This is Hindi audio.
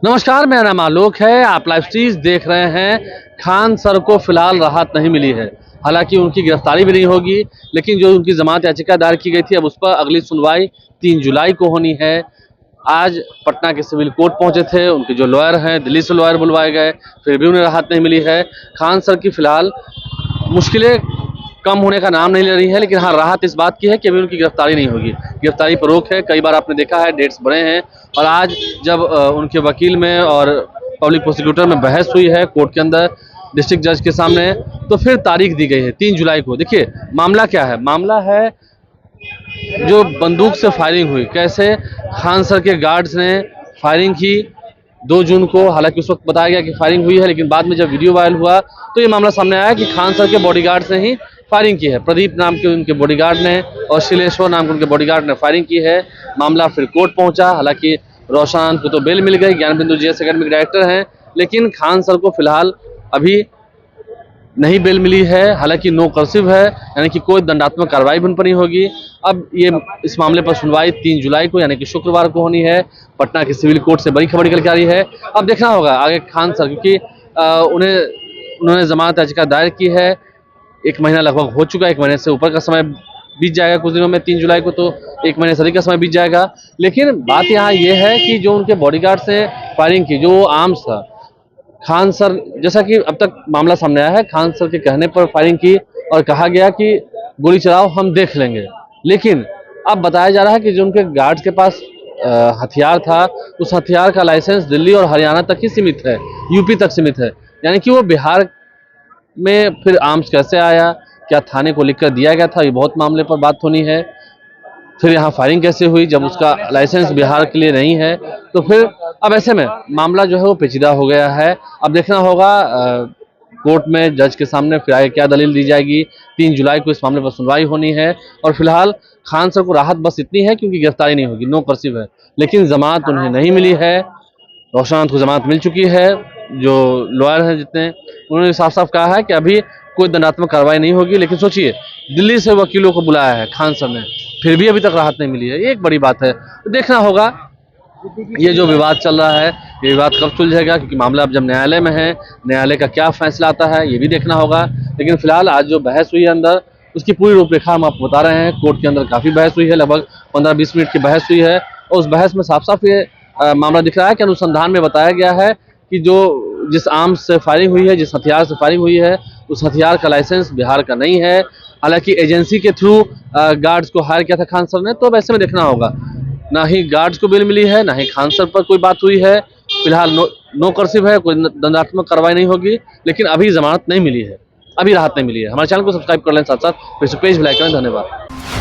नमस्कार, मेरा नाम आलोक है। आप लाइव स्ट्रीज देख रहे हैं। खान सर को फिलहाल राहत नहीं मिली है। हालांकि उनकी गिरफ्तारी भी नहीं होगी, लेकिन जो उनकी जमानत याचिका दायर की गई थी, अब उस पर अगली सुनवाई 3 जुलाई को होनी है। आज पटना के सिविल कोर्ट पहुंचे थे। उनके जो लॉयर हैं, दिल्ली से लॉयर बुलवाए गए, फिर भी उन्हें राहत नहीं मिली है। खान सर की फिलहाल मुश्किलें कम होने का नाम नहीं ले रही है, लेकिन हाँ, राहत इस बात की है कि अभी उनकी गिरफ्तारी नहीं होगी। गिरफ्तारी पर रोक है। कई बार आपने देखा है, डेट्स बने हैं। और आज जब उनके वकील में और पब्लिक प्रोसिक्यूटर में बहस हुई है कोर्ट के अंदर डिस्ट्रिक्ट जज के सामने, तो फिर तारीख दी गई है 3 जुलाई को। देखिए मामला क्या है। मामला है जो बंदूक से फायरिंग हुई, कैसे खान सर के गार्ड्स ने फायरिंग की 2 जून को। हालांकि उस वक्त बताया गया कि फायरिंग हुई है, लेकिन बाद में जब वीडियो वायरल हुआ तो ये मामला सामने आया कि खान सर के बॉडीगार्ड्स ने ही फायरिंग की है। प्रदीप नाम के उनके बॉडीगार्ड ने और शिलेश्वर नाम के उनके बॉडीगार्ड ने फायरिंग की है। मामला फिर कोर्ट पहुंचा। हालांकि रोशन को तो बेल मिल गई, ज्ञान बिंदु जीएस एकेडमी के डायरेक्टर हैं, लेकिन खान सर को फिलहाल अभी नहीं बेल मिली है। हालांकि नो कर्सिव है, यानी कि कोई दंडात्मक कार्रवाई भी उन पर नहीं होगी। अब ये इस मामले पर सुनवाई 3 जुलाई को यानी कि शुक्रवार को होनी है। पटना के सिविल कोर्ट से बड़ी खबर निकल के आ रही है। अब देखना होगा आगे खान सर, क्योंकि उन्होंने जमानत याचिका दायर की है। 1 महीना लगभग हो चुका है। 1 महीने से ऊपर का समय बीत जाएगा कुछ दिनों में। 3 जुलाई को तो 1 महीने से अधिक का समय बीत जाएगा। लेकिन बात यहाँ ये है कि जो उनके बॉडीगार्ड से फायरिंग की, जो आर्म्स था, खान सर, जैसा कि अब तक मामला सामने आया है, खान सर के कहने पर फायरिंग की और कहा गया कि गोली चलाओ, हम देख लेंगे। लेकिन अब बताया जा रहा है कि जो उनके गार्ड्स के पास हथियार था, उस हथियार का लाइसेंस दिल्ली और हरियाणा तक ही सीमित है, यूपी तक सीमित है। यानी कि वो बिहार में फिर आर्म्स कैसे आया, क्या थाने को लिखकर दिया गया था, ये बहुत मामले पर बात होनी है। फिर यहाँ फायरिंग कैसे हुई जब उसका लाइसेंस बिहार के लिए नहीं है। तो फिर अब ऐसे में मामला जो है वो पेचीदा हो गया है। अब देखना होगा कोर्ट में जज के सामने फिर आगे क्या दलील दी जाएगी। 3 जुलाई को इस मामले पर सुनवाई होनी है। और फिलहाल खान सर को राहत बस इतनी है क्योंकि गिरफ्तारी नहीं होगी, नो कर्सिव है। लेकिन जमानत उन्हें नहीं मिली है। रोशन को जमानत मिल चुकी है। जो लॉयर हैं जितने, उन्होंने साफ साफ कहा है कि अभी कोई दंडात्मक कार्रवाई नहीं होगी। लेकिन सोचिए, दिल्ली से वकीलों को बुलाया है खान सर ने, फिर भी अभी तक राहत नहीं मिली है। ये एक बड़ी बात है। तो देखना होगा ये जो विवाद चल रहा है, ये विवाद कब सुलझेगा, क्योंकि मामला अब जब न्यायालय में है, न्यायालय का क्या फैसला आता है ये भी देखना होगा। लेकिन फिलहाल आज जो बहस हुई है अंदर, उसकी पूरी रूपरेखा हम आपको बता रहे हैं। कोर्ट के अंदर काफ़ी बहस हुई है, लगभग 15-20 मिनट की बहस हुई है। और उस बहस में साफ साफ ये मामला दिख रहा है कि अनुसंधान में बताया गया है कि जिस आर्म्स से फायरिंग हुई है, जिस हथियार से फायरिंग हुई है, उस हथियार का लाइसेंस बिहार का नहीं है। हालांकि एजेंसी के थ्रू गार्ड्स को हायर किया था खान सर ने। तो अब ऐसे में देखना होगा, ना ही गार्ड्स को बेल मिली है, ना ही खान सर पर कोई बात हुई है। फिलहाल नो कर्सिव है, कोई दंडात्मक कार्रवाई नहीं होगी। लेकिन अभी जमानत नहीं मिली है, अभी राहत नहीं मिली है। हमारे चैनल को सब्सक्राइब कर लें, साथ साथ फिर से पेज भी लाइक करें। धन्यवाद।